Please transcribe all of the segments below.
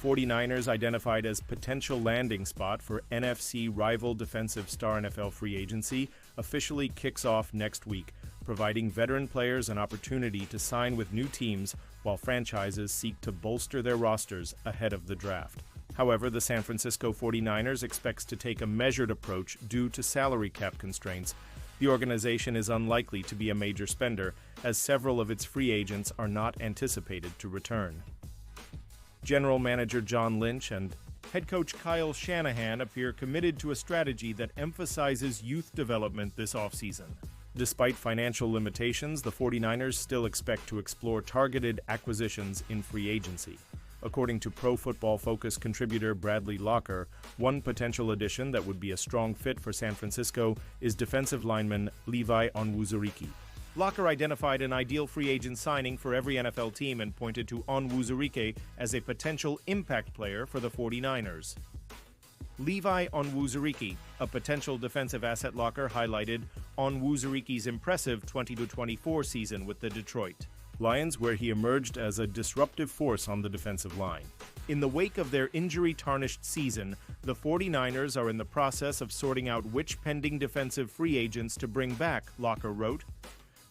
49ers identified as potential landing spot for NFC rival defensive star NFL free agency officially kicks off next week, providing veteran players an opportunity to sign with new teams while franchises seek to bolster their rosters ahead of the draft. However, the San Francisco 49ers expects to take a measured approach due to salary cap constraints. The organization is unlikely to be a major spender, as several of its free agents are not anticipated to return. General Manager John Lynch and head coach Kyle Shanahan appear committed to a strategy that emphasizes youth development this offseason. Despite financial limitations, the 49ers still expect to explore targeted acquisitions in free agency. According to Pro Football Focus contributor Bradley Locker, one potential addition that would be a strong fit for San Francisco is defensive lineman Levi Onwuzurike. Locker identified an ideal free agent signing for every NFL team and pointed to Onwuzurike as a potential impact player for the 49ers. Levi Onwuzurike, a potential defensive asset. Locker highlighted Onwuzurike's impressive 20-24 season with the Detroit Lions, where he emerged as a disruptive force on the defensive line. In the wake of their injury-tarnished season, the 49ers are in the process of sorting out which pending defensive free agents to bring back, Locker wrote.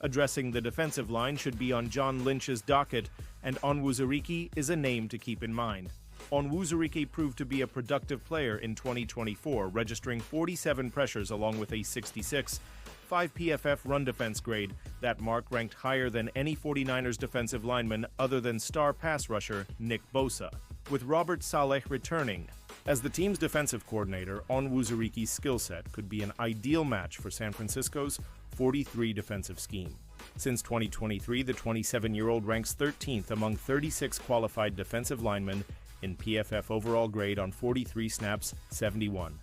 Addressing the defensive line should be on John Lynch's docket, and Onwuzurike is a name to keep in mind. Onwuzurike proved to be a productive player in 2024, registering 47 pressures along with a 66, 5 PFF run defense grade. That mark ranked higher than any 49ers defensive lineman other than star pass rusher Nick Bosa, with Robert Saleh returning. As the team's defensive coordinator, Onwuzurike's skill set could be an ideal match for San Francisco's 43 defensive scheme. Since 2023, the 27-year-old ranks 13th among 36 qualified defensive linemen in PFF overall grade on 43 snaps, 71.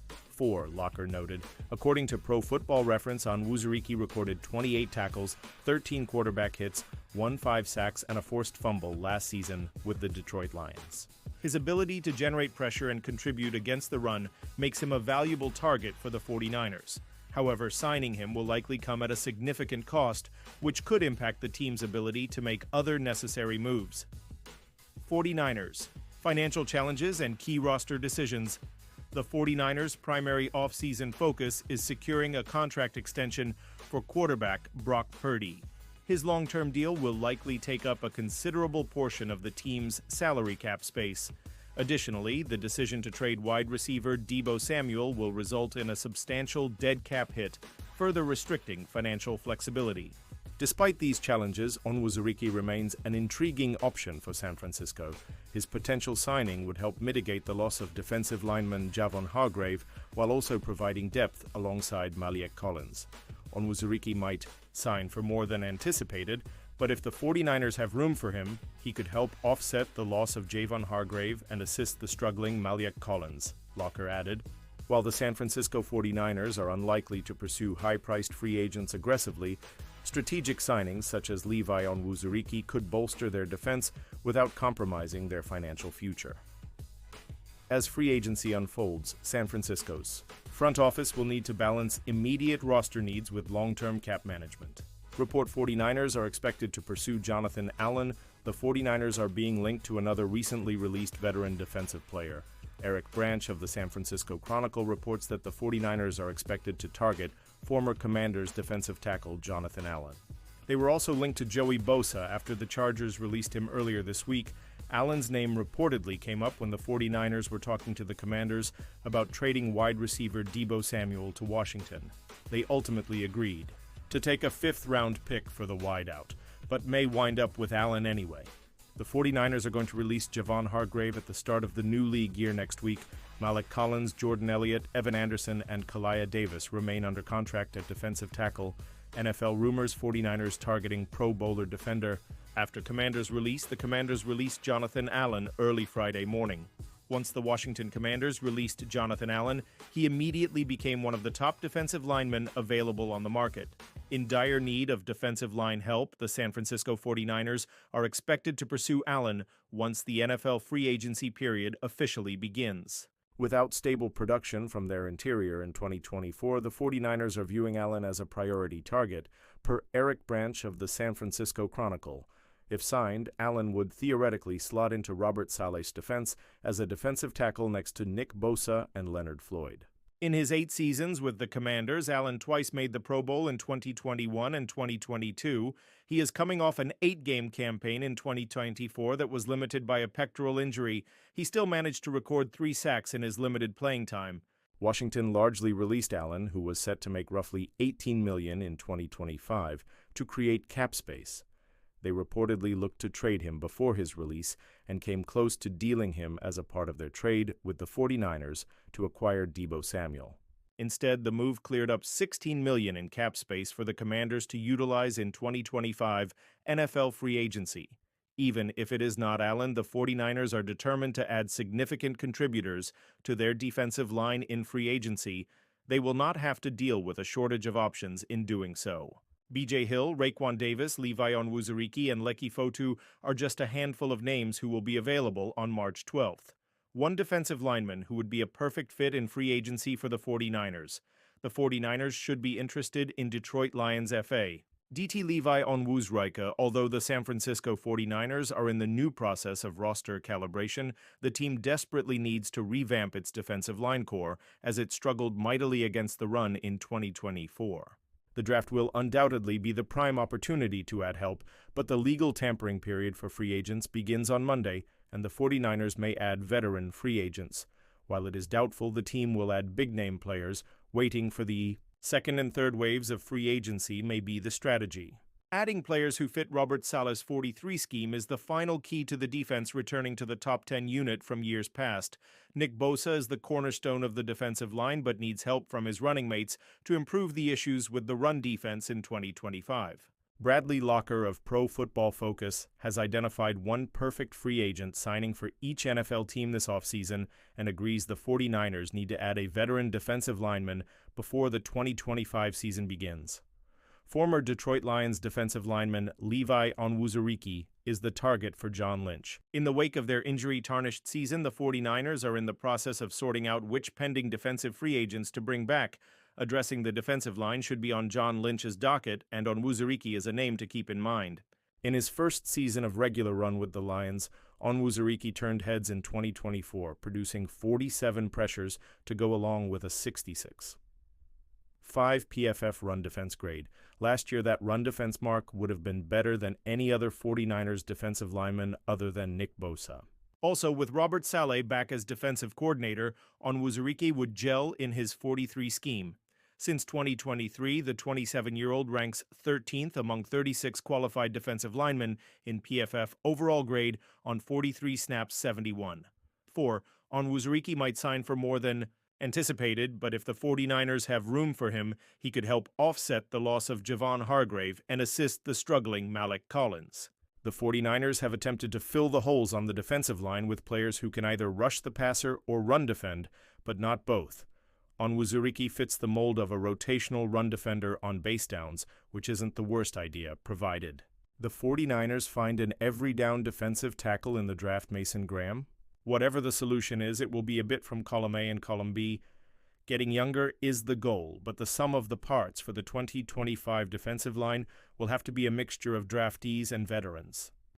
Locker noted. According to Pro Football Reference, Onwuzurike recorded 28 tackles, 13 quarterback hits, 5 sacks, and a forced fumble last season with the Detroit Lions. His ability to generate pressure and contribute against the run makes him a valuable target for the 49ers. However, signing him will likely come at a significant cost, which could impact the team's ability to make other necessary moves. 49ers. Financial challenges and key roster decisions. The 49ers' primary offseason focus is securing a contract extension for quarterback Brock Purdy. His long-term deal will likely take up a considerable portion of the team's salary cap space. Additionally, the decision to trade wide receiver Deebo Samuel will result in a substantial dead cap hit, further restricting financial flexibility. Despite these challenges, Onwuzurike remains an intriguing option for San Francisco. His potential signing would help mitigate the loss of defensive lineman Javon Hargrave while also providing depth alongside Maliek Collins. Onwuzurike might sign for more than anticipated, but if the 49ers have room for him, he could help offset the loss of Javon Hargrave and assist the struggling Maliek Collins, Locker added. While the San Francisco 49ers are unlikely to pursue high-priced free agents aggressively, strategic signings such as Levi Onwuzurike could bolster their defense without compromising their financial future. As free agency unfolds, San Francisco's front office will need to balance immediate roster needs with long-term cap management. Report 49ers are expected to pursue Jonathan Allen. The 49ers are being linked to another recently released veteran defensive player. Eric Branch of the San Francisco Chronicle reports that the 49ers are expected to target former Commanders defensive tackle Jonathan Allen. They were also linked to Joey Bosa after the Chargers released him earlier this week. Allen's name reportedly came up when the 49ers were talking to the Commanders about trading wide receiver Deebo Samuel to Washington. They ultimately agreed to take a 5th-round pick for the wideout, but may wind up with Allen anyway. The 49ers are going to release Javon Hargrave at the start of the new league year next week. Maliek Collins, Jordan Elliott, Evan Anderson, and Kalia Davis remain under contract at defensive tackle. NFL rumors 49ers targeting Pro Bowler defender. After Commanders' release, the Commanders released Jonathan Allen early Friday morning. Once the Washington Commanders released Jonathan Allen, he immediately became one of the top defensive linemen available on the market. In dire need of defensive line help, the San Francisco 49ers are expected to pursue Allen once the NFL free agency period officially begins. Without stable production from their interior in 2024, the 49ers are viewing Allen as a priority target, per Eric Branch of the San Francisco Chronicle. If signed, Allen would theoretically slot into Robert Saleh's defense as a defensive tackle next to Nick Bosa and Leonard Floyd. In his 8 seasons with the Commanders, Allen twice made the Pro Bowl in 2021 and 2022. He is coming off an 8-game campaign in 2024 that was limited by a pectoral injury. He still managed to record 3 sacks in his limited playing time. Washington largely released Allen, who was set to make roughly $18 million in 2025, to create cap space. They reportedly looked to trade him before his release and came close to dealing him as a part of their trade with the 49ers to acquire Deebo Samuel. Instead, the move cleared up $16 million in cap space for the Commanders to utilize in 2025 NFL free agency. Even if it is not Allen, the 49ers are determined to add significant contributors to their defensive line in free agency. They will not have to deal with a shortage of options in doing so. B.J. Hill, Raekwon Davis, Levi Onwuzurike, and Leki Fotu are just a handful of names who will be available on March 12th. One defensive lineman who would be a perfect fit in free agency for the 49ers. The 49ers should be interested in Detroit Lions FA. DT Levi Onwuzurike. Although the San Francisco 49ers are in the new process of roster calibration, the team desperately needs to revamp its defensive line core as it struggled mightily against the run in 2024. The draft will undoubtedly be the prime opportunity to add help, but the legal tampering period for free agents begins on Monday, and the 49ers may add veteran free agents. While it is doubtful the team will add big-name players, waiting for the second and third waves of free agency may be the strategy. Adding players who fit Robert Saleh's 43 scheme is the final key to the defense returning to the top 10 unit from years past. Nick Bosa is the cornerstone of the defensive line but needs help from his running mates to improve the issues with the run defense in 2025. Bradley Locker of Pro Football Focus has identified one perfect free agent signing for each NFL team this offseason and agrees the 49ers need to add a veteran defensive lineman before the 2025 season begins. Former Detroit Lions defensive lineman Levi Onwuzurike is the target for John Lynch. In the wake of their injury-tarnished season, the 49ers are in the process of sorting out which pending defensive free agents to bring back. Addressing the defensive line should be on John Lynch's docket, and Onwuzurike is a name to keep in mind. In his first season of regular run with the Lions, Onwuzurike turned heads in 2024, producing 47 pressures to go along with a 66. 5 PFF run defense grade. Last year, that run defense mark would have been better than any other 49ers defensive lineman other than Nick Bosa. Also, with Robert Saleh back as defensive coordinator, Onwuzurike would gel in his 43 scheme. Since 2023, the 27-year-old ranks 13th among 36 qualified defensive linemen in PFF overall grade on 43 snaps 71. 4. Onwuzurike might sign for more than anticipated, but if the 49ers have room for him, he could help offset the loss of Javon Hargrave and assist the struggling Malik Collins. The 49ers have attempted to fill the holes on the defensive line with players who can either rush the passer or run defend, but not both. Onwuzurike fits the mold of a rotational run defender on base downs, which isn't the worst idea, provided the 49ers find an every-down defensive tackle in the draft Mason Graham. Whatever the solution is, it will be a bit from column A and column B. Getting younger is the goal, but the sum of the parts for the 2025 defensive line will have to be a mixture of draftees and veterans.